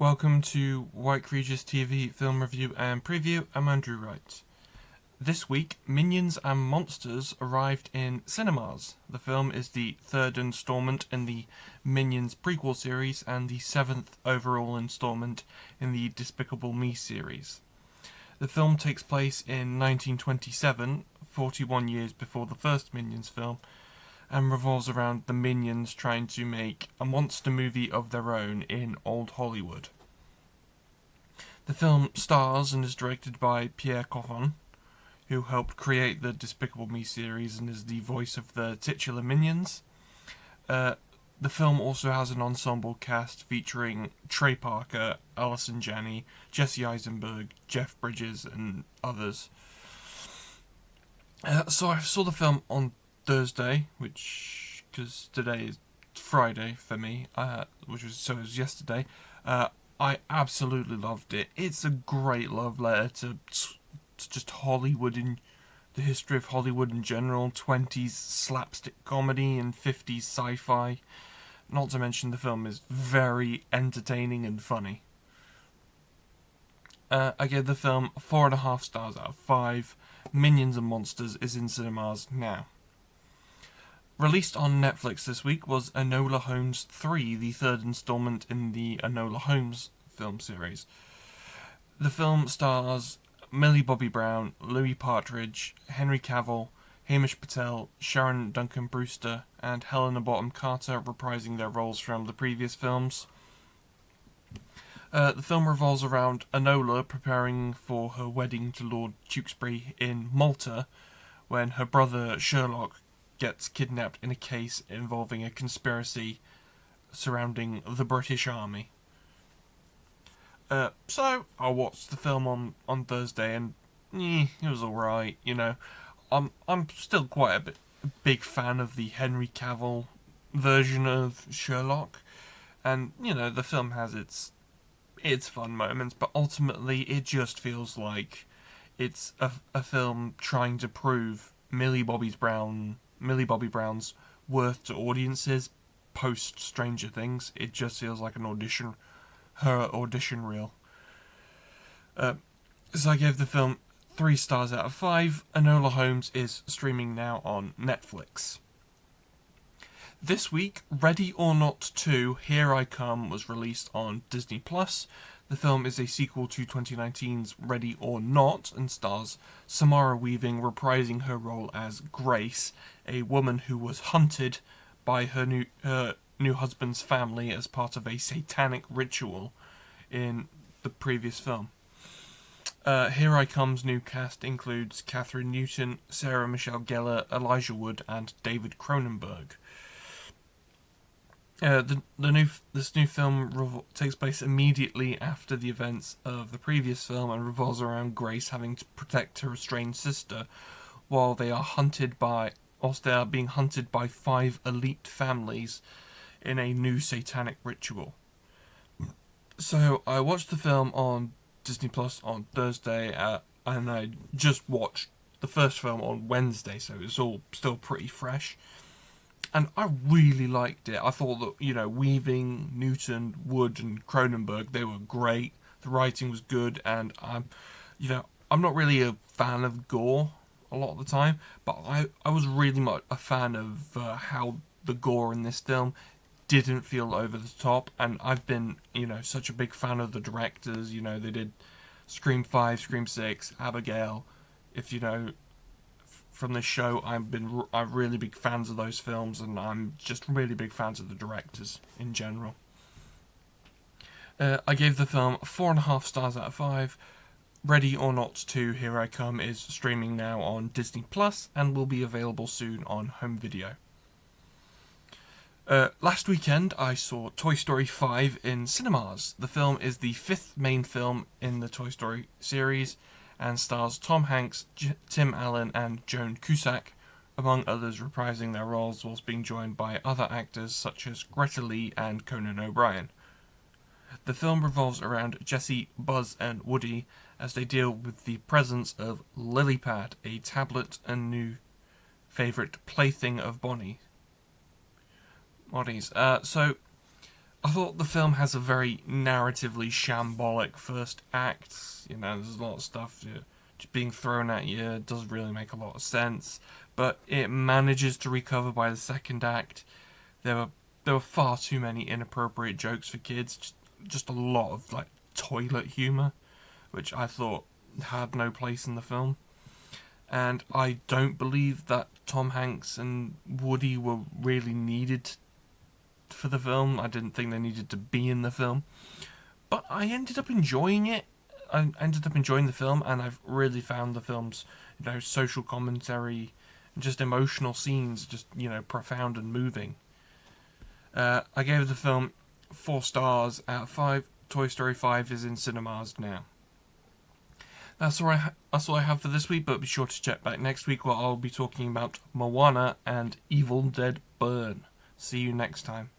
Welcome to White Regis TV film review and preview. I'm Andrew Wright. This week, Minions and Monsters arrived in cinemas. The film is the third installment in the Minions prequel series and the seventh overall installment in the Despicable Me series. The film takes place in 1927, 41 years before the first Minions film, and revolves around the Minions trying to make a monster movie of their own in old Hollywood. The film stars and is directed by Pierre Coffin, who helped create the Despicable Me series and is the voice of the titular Minions. The film also has an ensemble cast featuring Trey Parker, Allison Janney, Jesse Eisenberg, Jeff Bridges, and others. So I saw the film on Thursday, because today is Friday for me, it was yesterday. I absolutely loved it. It's a great love letter to just Hollywood and the history of Hollywood in general, 20s slapstick comedy and 50s sci-fi. Not to mention the film is very entertaining and funny. I gave the film 4.5 stars out of 5. Minions and Monsters is in cinemas now. Released on Netflix this week was Enola Holmes 3, the third installment in the Enola Holmes film series. The film stars Millie Bobby Brown, Louis Partridge, Henry Cavill, Hamish Patel, Sharon Duncan Brewster, and Helena Bonham Carter reprising their roles from the previous films. The film revolves around Enola preparing for her wedding to Lord Tewkesbury in Malta, when her brother Sherlock gets kidnapped in a case involving a conspiracy surrounding the British Army. So I watched the film on Thursday, and it was alright. I'm still quite a big fan of the Henry Cavill version of Sherlock, and the film has its fun moments, but ultimately it just feels like it's a film trying to prove Millie Bobby Brown's worth to audiences post Stranger Things. It just feels like her audition reel. So I gave the film 3 stars out of 5. Enola Holmes is streaming now on Netflix. This week, Ready or Not 2, Here I Come was released on Disney+. The film is a sequel to 2019's Ready or Not and stars Samara Weaving reprising her role as Grace, a woman who was hunted by her new husband's family as part of a satanic ritual in the previous film. Here I Come's new cast includes Catherine Newton, Sarah Michelle Gellar, Elijah Wood, and David Cronenberg. This new film takes place immediately after the events of the previous film and revolves around Grace having to protect her estranged sister whilst they are being hunted by 5 elite families in a new satanic ritual. So I watched the film on Disney Plus on Thursday, and I just watched the first film on Wednesday, so it's all still pretty fresh. And I really liked it. I thought that, Weaving, Newton, Wood, and Cronenberg, they were great. The writing was good, and I'm not really a fan of gore a lot of the time, but I was really much a fan of how the gore in this film didn't feel over the top, and I've been, such a big fan of the directors. They did Scream 5, Scream 6, Abigail. From this show, I'm really big fans of those films, and I'm just really big fans of the directors in general. I gave the film 4.5 stars out of 5. Ready or Not 2, Here I Come is streaming now on Disney Plus and will be available soon on home video. Last weekend, I saw Toy Story 5 in cinemas. The film is the 5th main film in the Toy Story series and stars Tom Hanks, Tim Allen, and Joan Cusack, among others reprising their roles whilst being joined by other actors such as Greta Lee and Conan O'Brien. The film revolves around Jessie, Buzz, and Woody as they deal with the presence of Lilypad, a tablet and new favourite plaything of Bonnie's. So I thought the film has a very narratively shambolic first act. There's a lot of stuff just being thrown at you. It doesn't really make a lot of sense. But it manages to recover by the second act. There were far too many inappropriate jokes for kids. Just a lot of toilet humor, which I thought had no place in the film. And I don't believe that Tom Hanks and Woody were really needed for the film. I didn't think they needed to be in the film. But I ended up enjoying it. I ended up enjoying the film, and I've really found the film's, social commentary and just emotional scenes just, profound and moving. I gave the film 4 stars out of 5. Toy Story 5 is in cinemas now. That's all I have for this week, but be sure to check back next week where I'll be talking about Moana and Evil Dead Burn. See you next time.